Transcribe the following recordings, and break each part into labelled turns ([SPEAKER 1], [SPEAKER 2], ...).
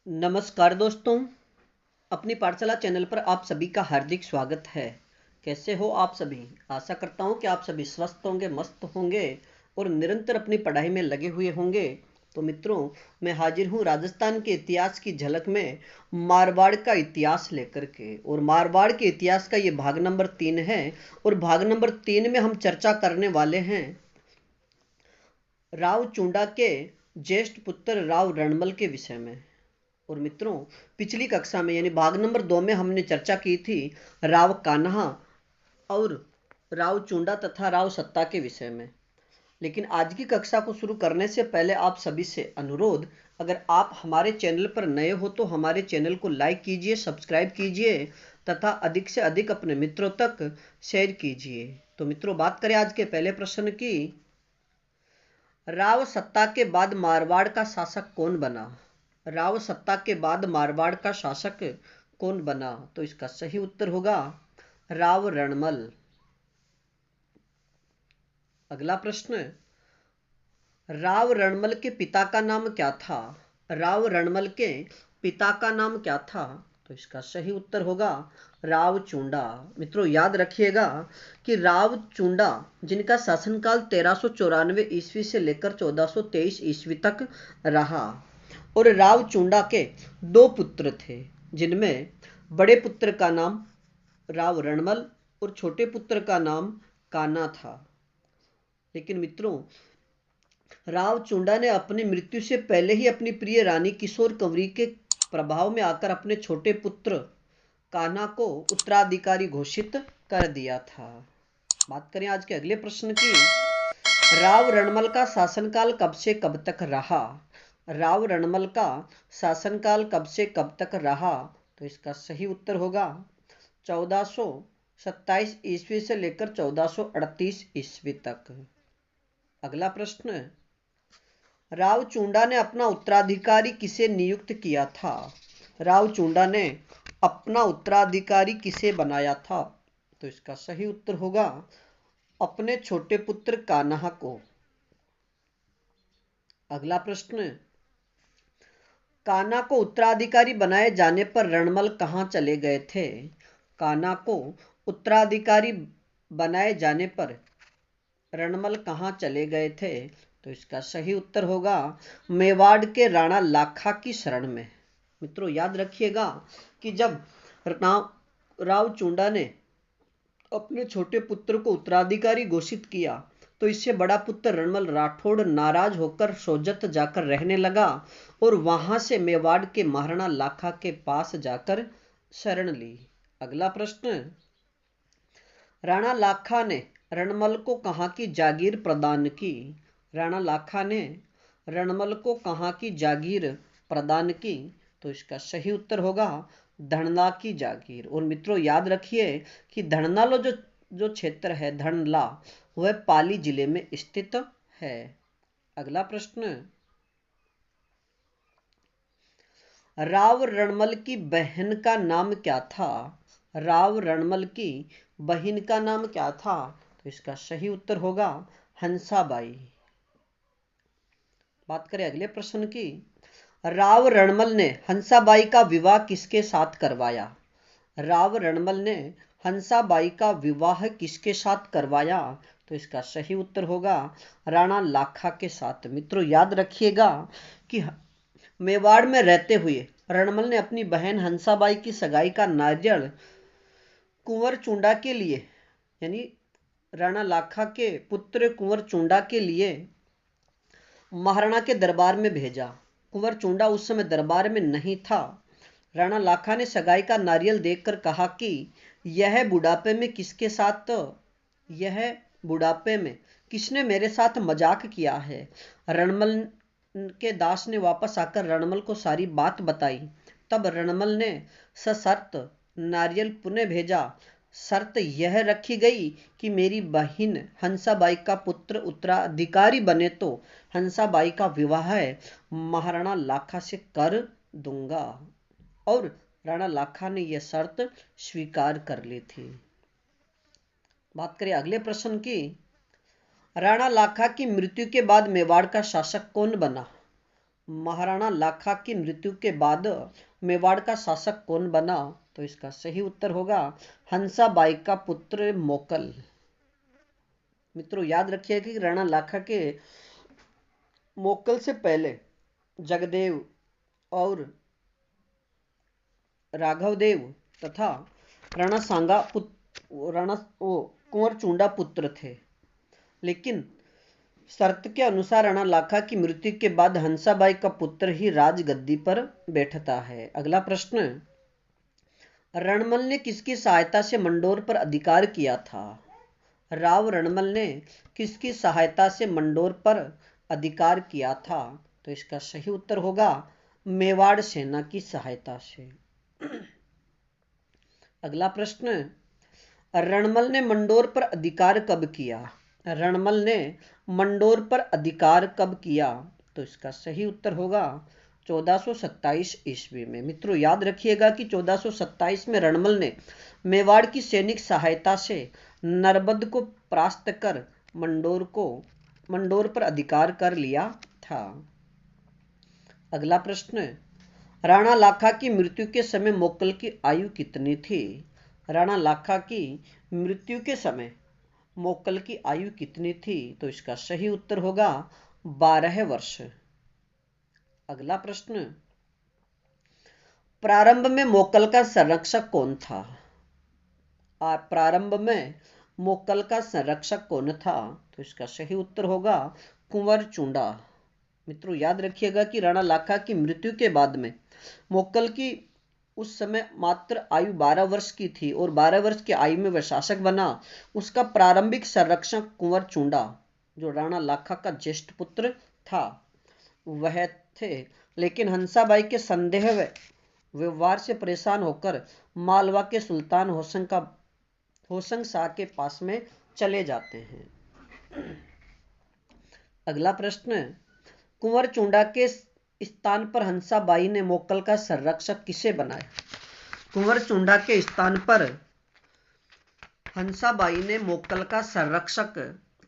[SPEAKER 1] नमस्कार दोस्तों। अपनी पाठशाला चैनल पर आप सभी का हार्दिक स्वागत है। कैसे हो आप सभी? आशा करता हूँ कि आप सभी स्वस्थ होंगे, मस्त होंगे और निरंतर अपनी पढ़ाई में लगे हुए होंगे। तो मित्रों, मैं हाजिर हूँ राजस्थान के इतिहास की झलक में मारवाड़ का इतिहास लेकर के। और मारवाड़ के इतिहास का ये भाग नंबर 3 है। और भाग नंबर 3 में हम चर्चा करने वाले हैं राव चुंडा के ज्येष्ठ पुत्र राव रणमल के विषय में। और मित्रों, पिछली कक्षा में यानी भाग नंबर 2 में हमने चर्चा की थी राव कान्हा और राव चुंडा तथा राव सत्ता के विषय में। लेकिन आज की कक्षा को शुरू करने से पहले आप सभी से अनुरोध, अगर आप हमारे चैनल पर नए हो तो हमारे चैनल को लाइक कीजिए, सब्सक्राइब कीजिए तथा अधिक से अधिक अपने मित्रों तक शेयर कीजिए। तो मित्रों, बात करें आज के पहले प्रश्न की। राव सत्ता के बाद मारवाड़ का शासक कौन बना? राव सत्ता के बाद मारवाड़ का शासक कौन बना? तो इसका सही उत्तर होगा राव रणमल। अगला प्रश्न, राव रणमल के पिता का नाम क्या था? राव रणमल के पिता का नाम क्या था? तो इसका सही उत्तर होगा राव चुंडा। मित्रों, याद रखिएगा कि राव चुंडा जिनका शासनकाल 1394 ईस्वी से लेकर 1423 ईस्वी तक रहा। और राव चुंडा के दो पुत्र थे, जिनमें बड़े पुत्र का नाम राव रणमल और छोटे पुत्र का नाम कान्हा था। लेकिन मित्रों, राव चुंडा ने अपनी मृत्यु से पहले ही अपनी प्रिय रानी किशोर कंवरी के प्रभाव में आकर अपने छोटे पुत्र कान्हा को उत्तराधिकारी घोषित कर दिया था। बात करें आज के अगले प्रश्न की। राव रणमल का शासनकाल कब से कब तक रहा? राव रणमल का शासनकाल कब से कब तक रहा? तो इसका सही उत्तर होगा 1427 ईस्वी से लेकर 1438 ईस्वी तक। अगला प्रश्न, राव चुंडा ने अपना उत्तराधिकारी किसे नियुक्त किया था? राव चुंडा ने अपना उत्तराधिकारी किसे बनाया था? तो इसका सही उत्तर होगा अपने छोटे पुत्र कान्हा को। अगला प्रश्न, कान्हा को उत्तराधिकारी बनाए जाने पर रणमल कहाँ चले गए थे? कान्हा को उत्तराधिकारी बनाए जाने पर रणमल कहाँ चले गए थे? तो इसका सही उत्तर होगा मेवाड़ के राणा लाखा की शरण में। मित्रों, याद रखिएगा कि जब राव चुंडा ने अपने छोटे पुत्र को उत्तराधिकारी घोषित किया तो इससे बड़ा पुत्र रणमल राठौड़ नाराज होकर सोजत जाकर रहने लगा और वहां से मेवाड़ के महाराणा लाखा के पास जाकर शरण ली। अगला प्रश्न, राणा लाखा ने रणमल को कहाँ की जागीर प्रदान की? राणा लाखा ने रणमल को कहाँ की जागीर प्रदान की? तो इसका सही उत्तर होगा धनला की जागीर। और मित्रों, याद रखिए कि धनला जो क्षेत्र है धनला, वह पाली जिले में स्थित है। अगला प्रश्न, राव रणमल की बहन का नाम क्या था? राव रणमल की बहन का नाम क्या था? तो इसका सही उत्तर होगा हंसाबाई। बात करें अगले प्रश्न की। राव रणमल ने हंसाबाई का विवाह किसके साथ करवाया? राव रणमल ने हंसाबाई का विवाह किसके साथ करवाया? तो इसका सही उत्तर होगा राणा लाखा के साथ। मित्रों, याद रखिएगा कि मेवाड़ में रहते हुए रणमल ने अपनी बहन हंसाबाई की सगाई का नारियल कुंवर चुंडा के लिए, यानी राणा लाखा के पुत्र कुंवर चुंडा के लिए महाराणा के दरबार में भेजा। कुंवर चुंडा उस समय दरबार में नहीं था। राणा लाखा ने सगाई का नारियल देखकर कहा कि यह बुढ़ापे में किसने मेरे साथ मजाक किया है? रणमल के दास ने वापस आकर रणमल को सारी बात बताई। तब रणमल ने सशर्त नारियल पुनः भेजा। शर्त यह रखी गई कि मेरी बहन हंसाबाई का पुत्र उत्तराधिकारी बने तो हंसाबाई का विवाह महाराणा लाखा से कर दूंगा। और राणा लाखा ने यह शर्त स्वीकार कर ली थी। बात करें अगले प्रश्न की। राणा लाखा की मृत्यु के बाद मेवाड़ का शासक कौन बना? महाराणा लाखा की मृत्यु के बाद मेवाड़ का शासक कौन बना? तो इसका सही उत्तर होगा हंसाबाई का पुत्र मोकल। मित्रों याद रखिए कि राणा लाखा के मोकल से पहले जगदेव और राघवदेव तथा राणा सांगा राणा कुंवर चुंडा पुत्र थे, लेकिन शर्त के अनुसार राणा लाखा की मृत्यु के बाद हंसाबाई का पुत्र ही राजगद्दी पर बैठता है। अगला प्रश्न, रणमल ने किसकी सहायता से मंडोर पर अधिकार किया था? राव रणमल ने किसकी सहायता से मंडोर पर अधिकार किया था? तो इसका सही उत्तर होगा मेवाड़ सेना की सहायता से। अगला प्रश्न, रणमल ने मंडोर पर अधिकार कब किया? रणमल ने मंडोर पर अधिकार कब किया? तो इसका सही उत्तर होगा 1427 ईस्वी में। मित्रों याद रखिएगा कि 1427 में रणमल ने मेवाड़ की सैनिक सहायता से नर्मद को परास्त कर मंडोर पर अधिकार कर लिया था। अगला प्रश्न, राणा लाखा की मृत्यु के समय मोकल की आयु कितनी थी? राणा लाखा की मृत्यु के समय मोकल की आयु कितनी थी? तो इसका सही उत्तर होगा 12 वर्ष। अगला प्रश्न, प्रारंभ में मोकल का संरक्षक कौन था? प्रारंभ में मोकल का संरक्षक कौन था? तो इसका सही उत्तर होगा कुंवर चुंडा। मित्रों याद रखिएगा कि राणा लाखा की मृत्यु के बाद में मोकल की उस समय मात्र आयु 12 वर्ष की थी और 12 वर्ष की आयु में वह शासक बना। उसका प्रारंभिक संरक्षक कुंवर चुंडा, जो राणा लाखा का ज्येष्ठ पुत्र था, वह थे। लेकिन हंसाबाई के संदेह व्यवहार से परेशान होकर मालवा के सुल्तान होशंग शाह के पास में चले जाते हैं। अगला प्रश्न, कुंवर चुंडा के स्थान पर हंसाबाई ने मोकल का संरक्षक किसे बनाया? कुंवर चुंडा के स्थान पर हंसाबाई ने मोकल का संरक्षक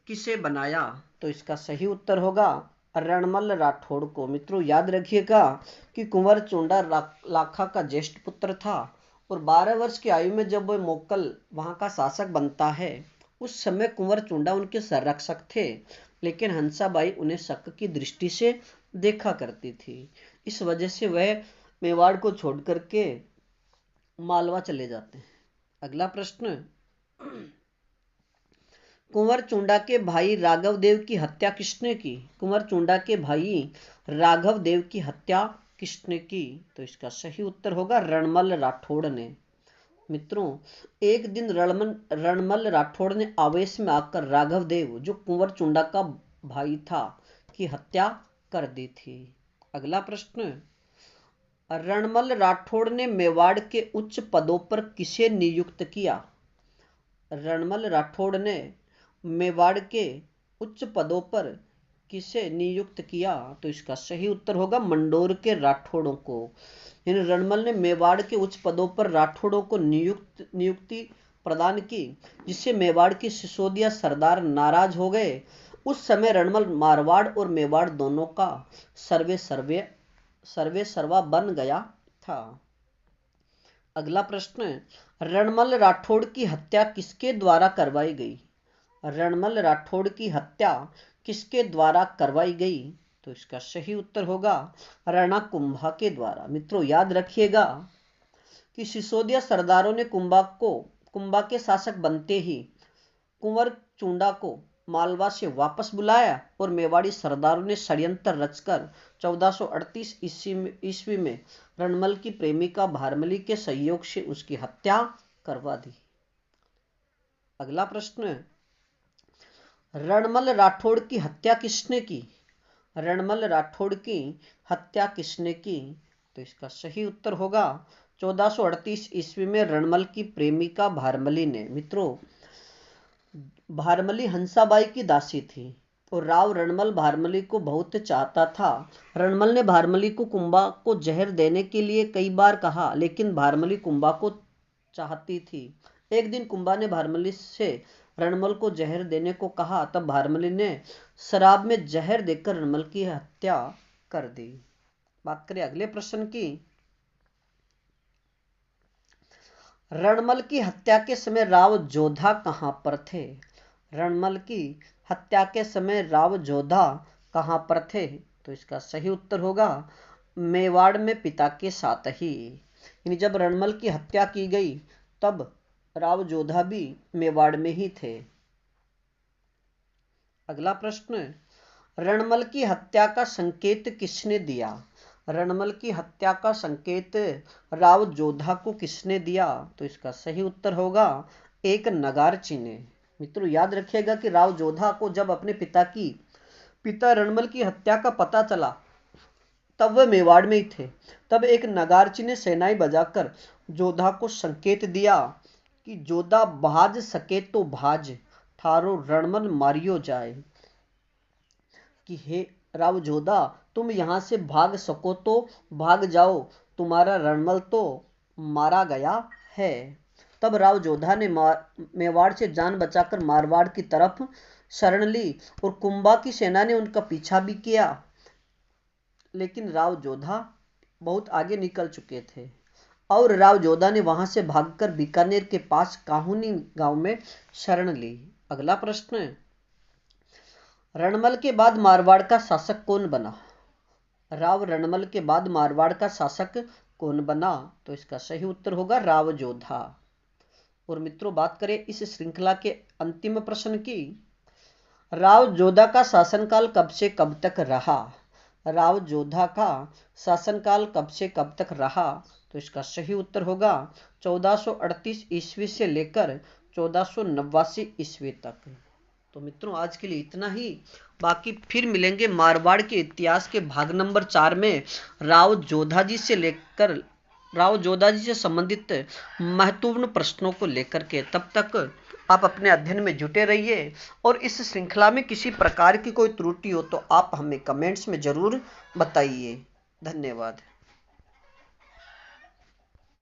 [SPEAKER 1] किसे बनाया? तो इसका सही उत्तर होगा रणमल राठौड़ को। मित्रों याद रखिएगा कि कुंवर चुंडा लाखा का ज्येष्ठ पुत्र था और 12 वर्ष की आयु में जब वह मोकल वहां का शासक बनता है, उस समय कुंवर चुंडा उनके संरक्षक थे, लेकिन हंसाबाई उन्हें शक की दृष्टि से देखा करती थी। इस वजह से वह मेवाड़ को छोड़ करके मालवा चले जाते हैं। अगला प्रश्न, कुंवर चुंडा के भाई राघव देव की हत्या किसने की? कुंवर चुंडा के भाई राघव देव की हत्या किसने की? तो इसका सही उत्तर होगा रणमल राठौड़ ने। मित्रों एक दिन रणमल राठौड़ ने आवेश में आकर राघव देव, जो कुंवर चुंडा का भाई था, की हत्या कर दी थी। अगला प्रश्न, रणमल राठौड़ ने मेवाड़ के उच्च पदों पर किसे नियुक्त किया? रणमल राठौड़ ने मेवाड़ के उच्च पदों पर किसे नियुक्त किया? तो इसका सही उत्तर होगा मंडोर के राठौड़ों को। यानी रणमल ने मेवाड़ के उच्च पदों पर राठौड़ों को नियुक्ति प्रदान की, जिससे मेवाड़ के सिसोदिया सरदार नाराज हो गए। उस समय रणमल मारवाड़ और मेवाड़ दोनों का सर्वे सर्वा बन गया था। अगला प्रश्न, रणमल राठौड़ की हत्या किसके द्वारा करवाई गई? रणमल राठौड़ की हत्या किसके द्वारा करवाई गई? तो इसका सही उत्तर होगा राणा कुंभा के द्वारा। मित्रों याद रखिएगा कि सिसोदिया सरदारों ने कुंभा के शासक बनते ही कुंवर चुंडा को मालवा से वापस बुलाया और मेवाड़ी सरदारों ने षड्यंत्र रचकर 1438 ईस्वी में रणमल की प्रेमिका भारमली के सहयोग से उसकी हत्या करवा दी। अगला प्रश्न, रणमल राठौड़ की हत्या किसने की? रणमल राठौड़ की हत्या किसने की? तो इसका सही उत्तर होगा 1438 ईस्वी में रणमल की प्रेमिका भारमली ने। मित्रों भारमली हंसाबाई की दासी थी और राव रणमल भारमली को बहुत चाहता था। रणमल ने भारमली को कुंभा को जहर देने के लिए कई बार कहा, लेकिन भारमली कुंभा को चाहती थी। एक दिन कुंभा ने भारमली से रणमल को जहर देने को कहा, तब भारमली ने शराब में जहर देकर रणमल की हत्या कर दी। बात करें अगले प्रश्न की, रणमल की हत्या के समय राव जोधा कहां पर थे? रणमल की हत्या के समय राव जोधा कहां पर थे? तो इसका सही उत्तर होगा मेवाड़ में पिता के साथ ही। यानी जब रणमल की हत्या की गई तब राव जोधा भी मेवाड़ में ही थे। अगला प्रश्न, रणमल की हत्या का संकेत किसने दिया? रणमल की हत्या का संकेत राव जोधा को किसने दिया? तो इसका सही उत्तर होगा एक नगारची ने। मित्रों याद रखिएगा कि राव जोधा को जब अपने पिता रणमल की हत्या का पता चला तब वह मेवाड़ में ही थे। तब एक नगारची ने शहनाई बजाकर जोधा को संकेत दिया कि जोधा भाज सके तो भाज, थारो रणमल मारियो जाए। कि हे राव जोधा, तुम यहां से भाग सको तो भाग जाओ, तुम्हारा रणमल तो मारा गया है। तब राव जोधा ने मेवाड़ से जान बचाकर मारवाड़ की तरफ शरण ली और कुंभा की सेना ने उनका पीछा भी किया, लेकिन राव जोधा बहुत आगे निकल चुके थे और राव जोधा ने वहां से भागकर बीकानेर के पास काहुनी गांव में शरण ली। अगला प्रश्न, रणमल के बाद मारवाड़ का शासक कौन बना? राव रणमल के बाद मारवाड़ का शासक कौन बना? तो इसका सही उत्तर होगा राव जोधा। और मित्रों बात करें इस श्रृंखला के अंतिम प्रश्न की, राव जोधा का शासनकाल कब से कब तक रहा? राव जोधा का शासनकाल कब से कब तक रहा? तो इसका सही उत्तर होगा 1438 ईस्वी से लेकर 1489 ईस्वी तक। तो मित्रों आज के लिए इतना ही, बाकी फिर मिलेंगे मारवाड़ के इतिहास के भाग नंबर 4 में राव जोधा जी से संबंधित महत्वपूर्ण प्रश्नों को लेकर के। तब तक आप अपने अध्ययन में जुटे रहिए और इस श्रृंखला में किसी प्रकार की कोई त्रुटि हो तो आप हमें कमेंट्स में जरूर बताइए। धन्यवाद।